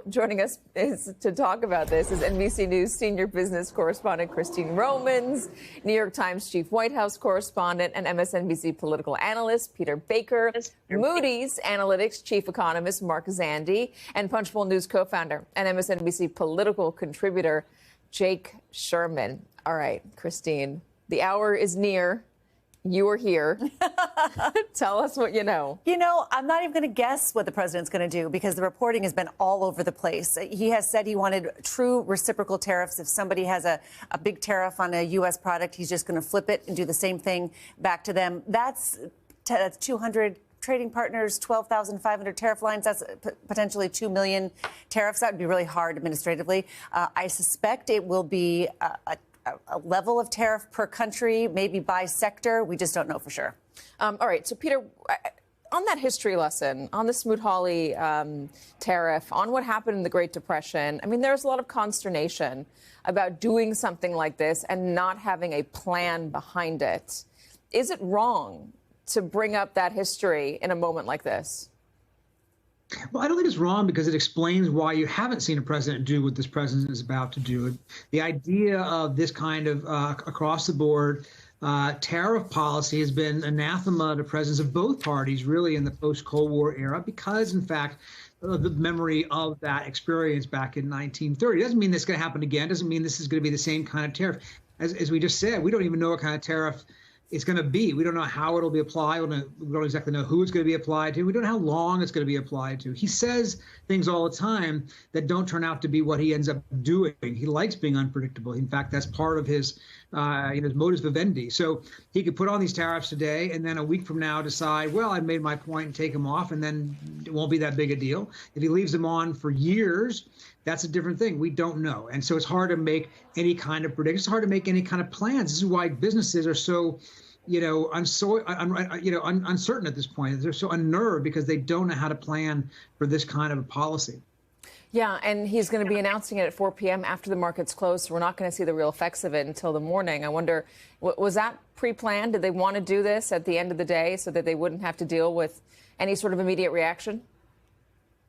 Joining us to talk about this is NBC News senior business correspondent Christine Romans, New York Times chief White House correspondent and MSNBC political analyst Peter Baker, Moody's Analytics chief economist Mark Zandi, and Punchbowl News co-founder and MSNBC political contributor Jake Sherman. All right, Christine, the hour is near. You are here. Tell us what you know. You know, I'm not even going to guess what the president's going to do because the reporting has been all over the place. He has said he wanted true reciprocal tariffs. If somebody has a big tariff on a U.S. product, he's just going to flip it and do the same thing back to them. That's 200 trading partners, 12,500 tariff lines. That's potentially 2 million tariffs. That would be really hard administratively. I suspect it will be a level of tariff per country, maybe by sector. We just don't know for sure. All right. So, Peter, on that history lesson, on the Smoot-Hawley tariff, on what happened in the Great Depression, I mean, there's a lot of consternation about doing something like this and not having a plan behind it. Is it wrong to bring up that history in a moment like this? Well, I don't think it's wrong because it explains why you haven't seen a president do what this president is about to do. The idea of this kind of across the board tariff policy has been anathema to presidents of both parties, really, in the post-Cold War era, because, in fact, the memory of that experience back in 1930. It doesn't mean this is going to happen again. It doesn't mean this is going to be the same kind of tariff. As we just said, we don't even know what kind of tariff it's going to be. We don't know how it'll be applied. We don't exactly know who it's going to be applied to. We don't know how long it's going to be applied to. He says things all the time that don't turn out to be what he ends up doing. He likes being unpredictable. In fact, that's part of his modus vivendi. So he could put on these tariffs today and then a week from now decide, well, I've made my point and take them off, and then it won't be that big a deal. If he leaves them on for years, that's a different thing. We don't know. And so it's hard to make any kind of prediction. It's hard to make any kind of plans. This is why businesses are so uncertain at this point. They're so unnerved because they don't know how to plan for this kind of a policy. Yeah, and he's going to be announcing it at 4 p.m. after the market's closed. So we're not going to see the real effects of it until the morning. I wonder, was that pre-planned? Did they want to do this at the end of the day so that they wouldn't have to deal with any sort of immediate reaction?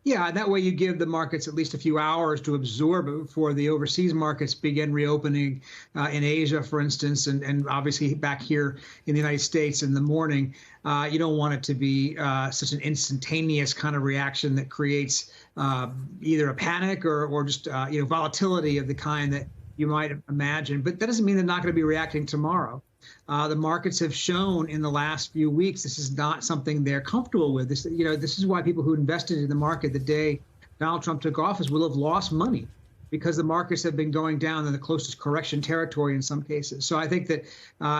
Yeah, and that way you give the markets at least a few hours to absorb it before the overseas markets begin reopening in Asia, for instance, and obviously back here in the United States in the morning. You don't want it to be such an instantaneous kind of reaction that creates either a panic or just volatility of the kind that you might imagine. But that doesn't mean they're not going to be reacting tomorrow. The markets have shown in the last few weeks this is not something they're comfortable with. This is why people who invested in the market the day Donald Trump took office will have lost money because the markets have been going down in the closest correction territory in some cases. So I think that,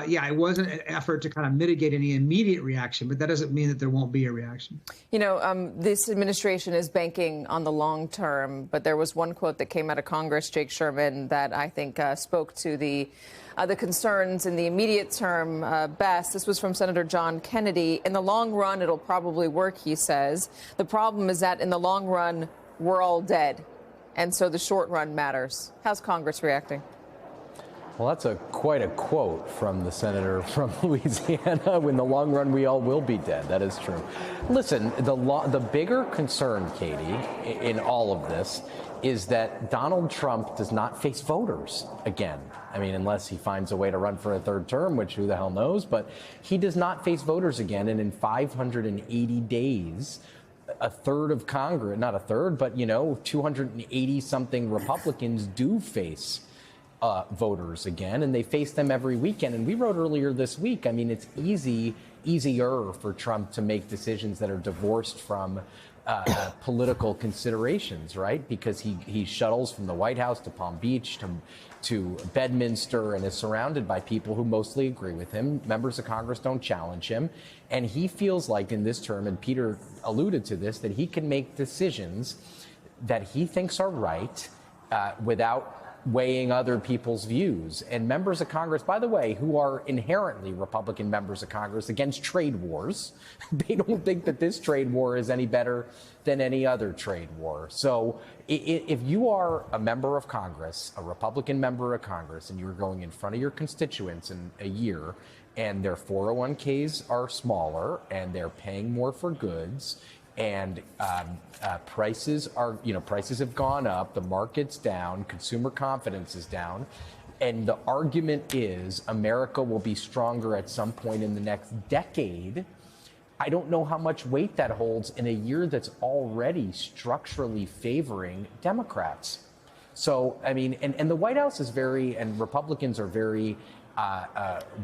it wasn't an effort to kind of mitigate any immediate reaction, but that doesn't mean that there won't be a reaction. This administration is banking on the long term, but there was one quote that came out of Congress, Jake Sherman, that I think spoke to the concerns in the immediate term best. This was from Senator John Kennedy. In the long run, it'll probably work, he says. The problem is that in the long run, we're all dead. And so the short run matters. How's Congress reacting? Well, that's quite a quote from the senator from Louisiana. In the long run, we all will be dead. That is true. Listen, the bigger concern, Katie, in all of this is that Donald Trump does not face voters again. I mean, unless he finds a way to run for a third term, which who the hell knows, but he does not face voters again. And in 580 days, a third of Congress, not a third, but, 280 something Republicans do face voters again, and they face them every weekend. And we wrote earlier this week, I mean, it's easier for Trump to make decisions that are divorced from political considerations, right? Because he shuttles from the White House to Palm Beach to Bedminster and is surrounded by people who mostly agree with him. Members of Congress don't challenge him. And he feels like in this term, and Peter alluded to this, that he can make decisions that he thinks are right without weighing other people's views. And members of Congress, by the way, who are inherently Republican members of Congress against trade wars, they don't think that this trade war is any better than any other trade war. So if you are a member of Congress, a Republican member of Congress, and you're going in front of your constituents in a year, and their 401ks are smaller and they're paying more for goods, and prices have gone up, the market's down, consumer confidence is down. And the argument is America will be stronger at some point in the next decade. I don't know how much weight that holds in a year that's already structurally favoring Democrats. So, I mean, and the White House is and Republicans are very,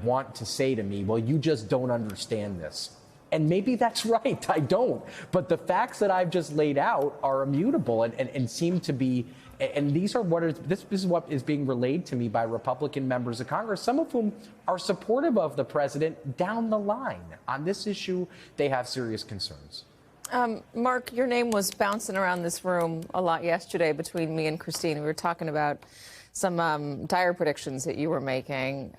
want to say to me, well, you just don't understand this. And maybe that's right, I don't. But the facts that I've just laid out are immutable and seem to be, and these are this is what is being relayed to me by Republican members of Congress, some of whom are supportive of the president down the line. On this issue, they have serious concerns. Mark, your name was bouncing around this room a lot yesterday between me and Christine. We were talking about some dire predictions that you were making.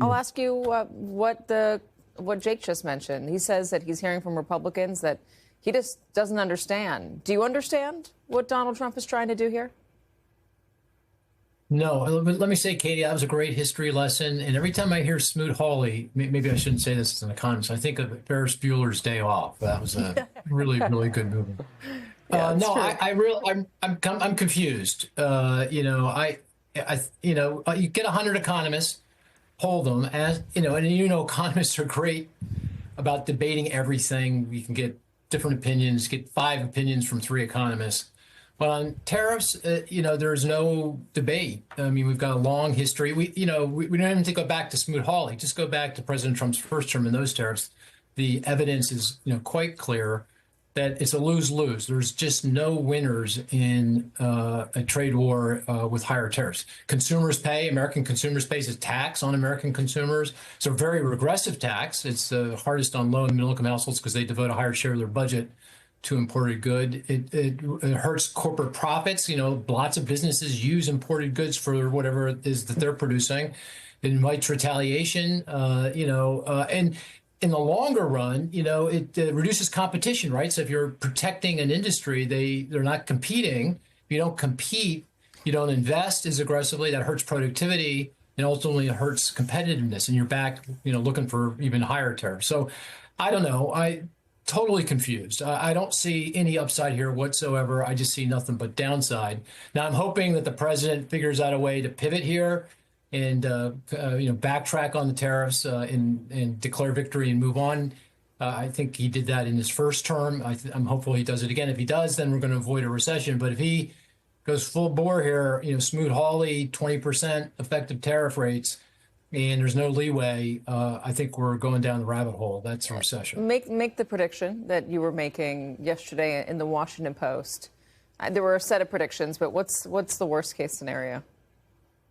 I'll ask you what Jake just mentioned. He says that he's hearing from Republicans that he just doesn't understand. Do you understand what Donald Trump is trying to do here? No, let me say, Katie, that was a great history lesson. And every time I hear Smoot-Hawley, maybe I shouldn't say this as an economist, I think of Ferris Bueller's Day Off. That was a really, really good movie. I'm confused. You get 100 economists, poll them, and economists are great about debating everything. We can get different opinions, get 5 opinions from 3 economists. But on tariffs, there's no debate. I mean, we've got a long history. We don't even have to go back to Smoot-Hawley. Just go back to President Trump's first term in those tariffs. The evidence is, quite clear that it's a lose-lose. There's just no winners in a trade war with higher tariffs. American consumers pay a tax on American consumers. It's a very regressive tax. It's the hardest on low and middle income households because they devote a higher share of their budget to imported good. It hurts corporate profits. Lots of businesses use imported goods for whatever it is that they're producing. It invites retaliation, and in the longer run, it reduces competition, right? So if you're protecting an industry, they're not competing. If you don't compete, you don't invest as aggressively. That hurts productivity, and ultimately it hurts competitiveness. And you're back, looking for even higher tariffs. So I don't know. Totally confused. I don't see any upside here whatsoever. I just see nothing but downside. Now, I'm hoping that the president figures out a way to pivot here and backtrack on the tariffs and declare victory and move on. I think he did that in his first term. I'm hopeful he does it again. If he does, then we're going to avoid a recession. But if he goes full bore here, Smoot-Hawley, 20% effective tariff rates, and there's no leeway, I think we're going down the rabbit hole. That's a recession. Make the prediction that you were making yesterday in the Washington Post. There were a set of predictions, but what's the worst case scenario?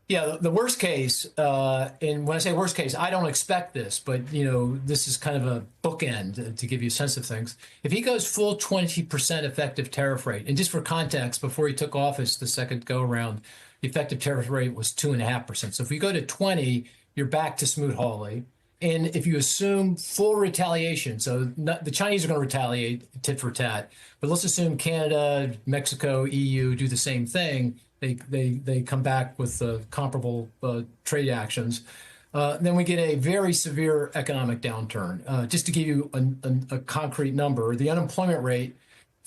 Yeah, the worst case, and when I say worst case, I don't expect this, but this is kind of a bookend to give you a sense of things. If he goes full 20% effective tariff rate, and just for context, before he took office the second go around, the effective tariff rate was 2.5%. So if we go to 20, you're back to Smoot-Hawley. And if you assume full retaliation, so the Chinese are going to retaliate tit for tat, but let's assume Canada, Mexico, EU do the same thing. They come back with comparable trade actions. Then we get a very severe economic downturn. Just to give you a concrete number, the unemployment rate,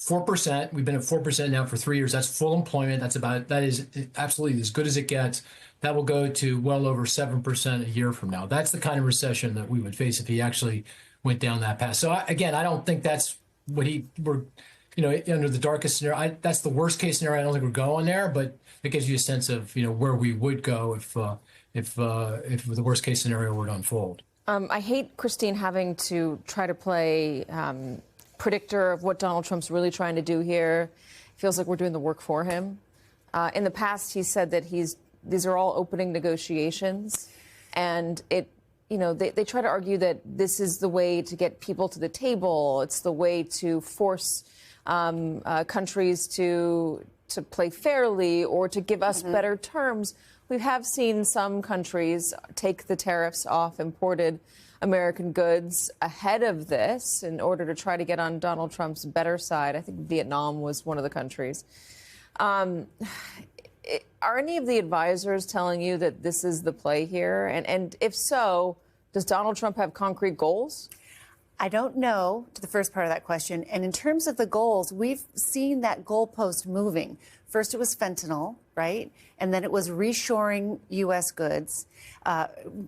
4%. We've been at 4% now for 3 years. That's full employment. That is absolutely as good as it gets. That will go to well over 7% a year from now. That's the kind of recession that we would face if he actually went down that path. So again, I don't think that's what under the darkest scenario. That's the worst case scenario. I don't think we're going there, but it gives you a sense of where we would go if the worst case scenario were to unfold. I hate, Christine, having to try to play predictor of what Donald Trump's really trying to do here. It feels like we're doing the work for him. In the past, he said that these are all opening negotiations, and they try to argue that this is the way to get people to the table. It's the way to force countries to play fairly or to give us better terms. We have seen some countries take the tariffs off imported American goods ahead of this in order to try to get on Donald Trump's better side. I think Vietnam was one of the countries. Are any of the advisors telling you that this is the play here? And if so, does Donald Trump have concrete goals? I don't know to the first part of that question. And in terms of the goals, we've seen that goalpost moving. First, it was fentanyl, right? And then it was reshoring U.S. goods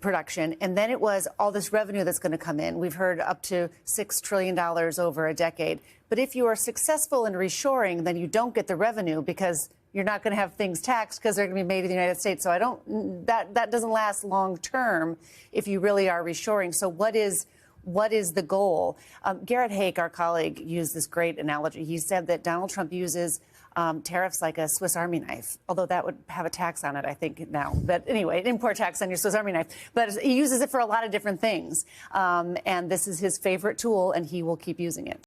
production. And then it was all this revenue that's going to come in. We've heard up to $6 trillion over a decade. But if you are successful in reshoring, then you don't get the revenue because you're not going to have things taxed because they're going to be made in the United States. So that doesn't last long term if you really are reshoring. So what is the goal? Garrett Haake, our colleague, used this great analogy. He said that Donald Trump uses tariffs like a Swiss Army knife, although that would have a tax on it, I think, now. But anyway, import tax on your Swiss Army knife. But he uses it for a lot of different things. And this is his favorite tool, and he will keep using it.